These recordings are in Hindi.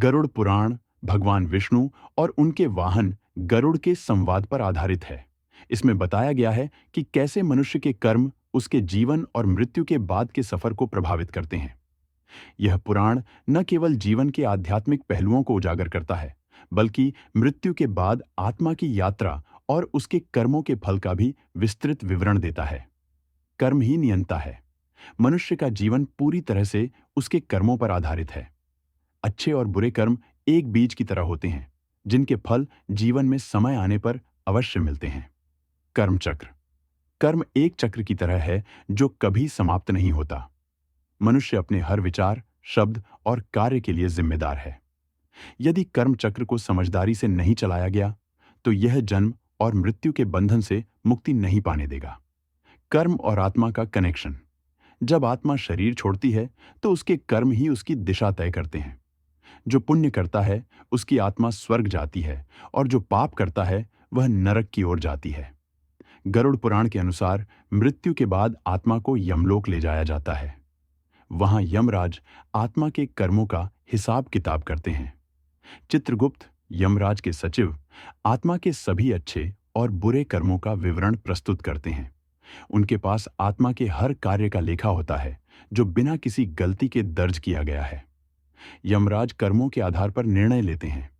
गरुड़ पुराण भगवान विष्णु और उनके वाहन गरुड़ के संवाद पर आधारित है। इसमें बताया गया है कि कैसे मनुष्य के कर्म उसके जीवन और मृत्यु के बाद के सफर को प्रभावित करते हैं। यह पुराण न केवल जीवन के आध्यात्मिक पहलुओं को उजागर करता है, बल्कि मृत्यु के बाद आत्मा की यात्रा और उसके कर्मों के फल का भी विस्तृत विवरण देता है। कर्म ही नियंता है। मनुष्य का जीवन पूरी तरह से उसके कर्मों पर आधारित है। अच्छे और बुरे कर्म एक बीज की तरह होते हैं, जिनके फल जीवन में समय आने पर अवश्य मिलते हैं। कर्म चक्र। कर्म एक चक्र की तरह है जो कभी समाप्त नहीं होता। मनुष्य अपने हर विचार, शब्द और कार्य के लिए जिम्मेदार है। यदि कर्म चक्र को समझदारी से नहीं चलाया गया, तो यह जन्म और मृत्यु के बंधन से मुक्ति नहीं पाने देगा। कर्म और आत्मा का कनेक्शन। जब आत्मा शरीर छोड़ती है, तो उसके कर्म ही उसकी दिशा तय करते हैं। जो पुण्य करता है, उसकी आत्मा स्वर्ग जाती है, और जो पाप करता है, वह नरक की ओर जाती है। गरुड़ पुराण के अनुसार मृत्यु के बाद आत्मा को यमलोक ले जाया जाता है। वहां यमराज आत्मा के कर्मों का हिसाब किताब करते हैं। चित्रगुप्त, यमराज के सचिव, आत्मा के सभी अच्छे और बुरे कर्मों का विवरण प्रस्तुत करते हैं। उनके पास आत्मा के हर कार्य का लेखा होता है, जो बिना किसी गलती के दर्ज किया गया है। यमराज कर्मों के आधार पर निर्णय लेते हैं।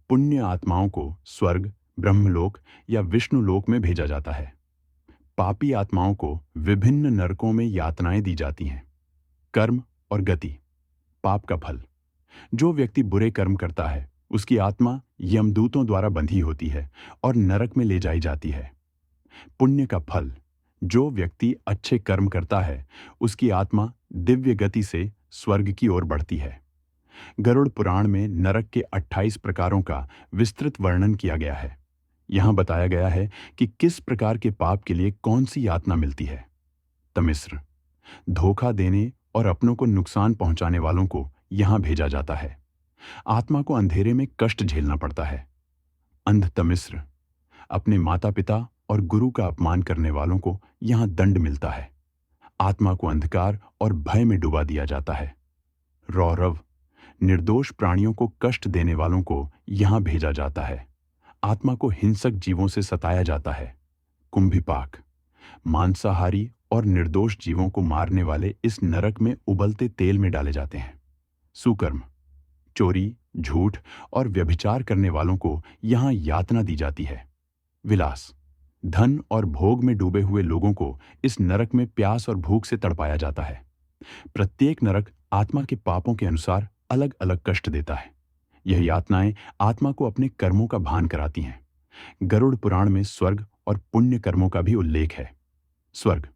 पुण्य आत्माओं को स्वर्ग, ब्रह्मलोक या विष्णुलोक में भेजा जाता है। पापी आत्माओं को विभिन्न नरकों में यातनाएं दी जाती हैं। कर्म और गति। पाप का फल। जो व्यक्ति बुरे कर्म करता है, उसकी आत्मा यमदूतों द्वारा बंधी होती है और नरक में ले जाई जाती है। पुण्य का फल। जो व्यक्ति अच्छे कर्म करता है, उसकी आत्मा दिव्य गति से स्वर्ग की ओर बढ़ती है। गरुड़ पुराण में नरक के 28 प्रकारों का विस्तृत वर्णन किया गया है। यहां बताया गया है कि किस प्रकार के पाप के लिए कौन सी यातना मिलती है। तमिस्र। धोखा देने और अपनों को नुकसान पहुंचाने वालों को यहां भेजा जाता है। आत्मा को अंधेरे में कष्ट झेलना पड़ता है। अंध तमिस्र। अपने माता पिता और गुरु का अपमान करने वालों को यहां दंड मिलता है। आत्मा को अंधकार और भय में डुबा दिया जाता है। रौरव। निर्दोष प्राणियों को कष्ट देने वालों को यहां भेजा जाता है। आत्मा को हिंसक जीवों से सताया जाता है। कुंभिपाक। मांसाहारी और निर्दोष जीवों को मारने वाले इस नरक में उबलते तेल में डाले जाते हैं। सुकर्म। चोरी, झूठ और व्यभिचार करने वालों को यहां यातना दी जाती है। विलास। धन और भोग में डूबे हुए लोगों को इस नरक में प्यास और भूख से तड़पाया जाता है। प्रत्येक नरक आत्मा के पापों के अनुसार अलग अलग कष्ट देता है। यह यातनाएं आत्मा को अपने कर्मों का भान कराती हैं। गरुड़ पुराण में स्वर्ग और पुण्य कर्मों का भी उल्लेख है। स्वर्ग।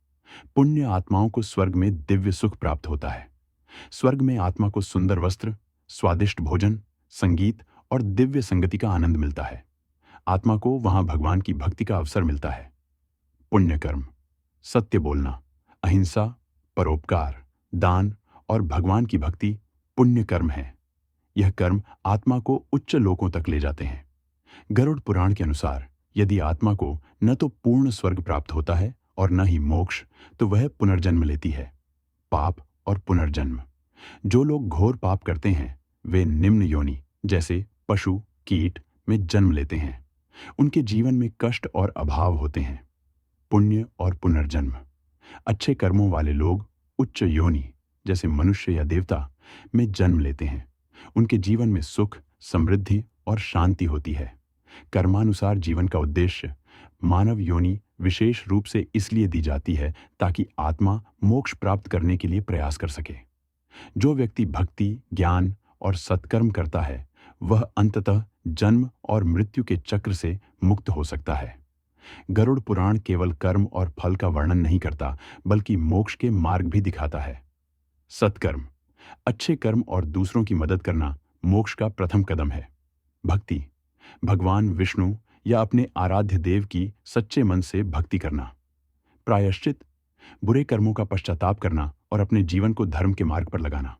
पुण्य आत्माओं को स्वर्ग में दिव्य सुख प्राप्त होता है। स्वर्ग में आत्मा को सुंदर वस्त्र, स्वादिष्ट भोजन, संगीत और दिव्य संगति का आनंद मिलता है। आत्मा को वहां भगवान की भक्ति का अवसर मिलता है। पुण्य कर्म। सत्य बोलना, अहिंसा, परोपकार, दान और भगवान की भक्ति पुण्य कर्म है। यह कर्म आत्मा को उच्च लोकों तक ले जाते हैं। गरुड़ पुराण के अनुसार यदि आत्मा को न तो पूर्ण स्वर्ग प्राप्त होता है और न ही मोक्ष, तो वह पुनर्जन्म लेती है। पाप और पुनर्जन्म। जो लोग घोर पाप करते हैं, वे निम्न योनि जैसे पशु, कीट में जन्म लेते हैं। उनके जीवन में कष्ट और अभाव होते हैं। पुण्य और पुनर्जन्म। अच्छे कर्मों वाले लोग उच्च योनि जैसे मनुष्य या देवता में जन्म लेते हैं। उनके जीवन में सुख, समृद्धि और शांति होती है। कर्मानुसार जीवन का उद्देश्य मानव योनि विशेष रूप से इसलिए दी जाती है ताकि आत्मा मोक्ष प्राप्त करने के लिए प्रयास कर सके। जो व्यक्ति भक्ति, ज्ञान और सत्कर्म करता है, वह अंततः जन्म और मृत्यु के चक्र से मुक्त हो सकता है। गरुड़ पुराण केवल कर्म और फल का वर्णन नहीं करता, बल्कि मोक्ष के मार्ग भी दिखाता है। सत्कर्म। अच्छे कर्म और दूसरों की मदद करना मोक्ष का प्रथम कदम है। भक्ति। भगवान विष्णु या अपने आराध्य देव की सच्चे मन से भक्ति करना। प्रायश्चित। बुरे कर्मों का पश्चाताप करना और अपने जीवन को धर्म के मार्ग पर लगाना।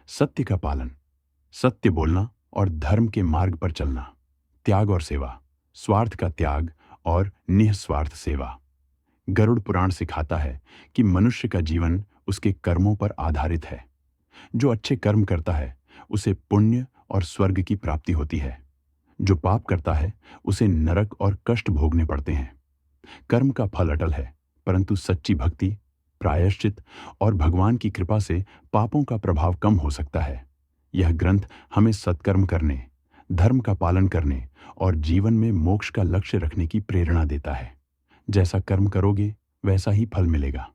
सत्य का पालन। सत्य बोलना और धर्म के मार्ग पर चलना। त्याग और सेवा। स्वार्थ का त्याग और निस्वार्थ सेवा। गरुड़ पुराण सिखाता है कि मनुष्य का जीवन उसके कर्मों पर आधारित है। जो अच्छे कर्म करता है, उसे पुण्य और स्वर्ग की प्राप्ति होती है। जो पाप करता है उसे नरक और कष्ट भोगने पड़ते हैं। कर्म का फल अटल है, परंतु सच्ची भक्ति, प्रायश्चित और भगवान की कृपा से पापों का प्रभाव कम हो सकता है। यह ग्रंथ हमें सत्कर्म करने, धर्म का पालन करने और जीवन में मोक्ष का लक्ष्य रखने की प्रेरणा देता है। जैसा कर्म करोगे वैसा ही फल मिलेगा।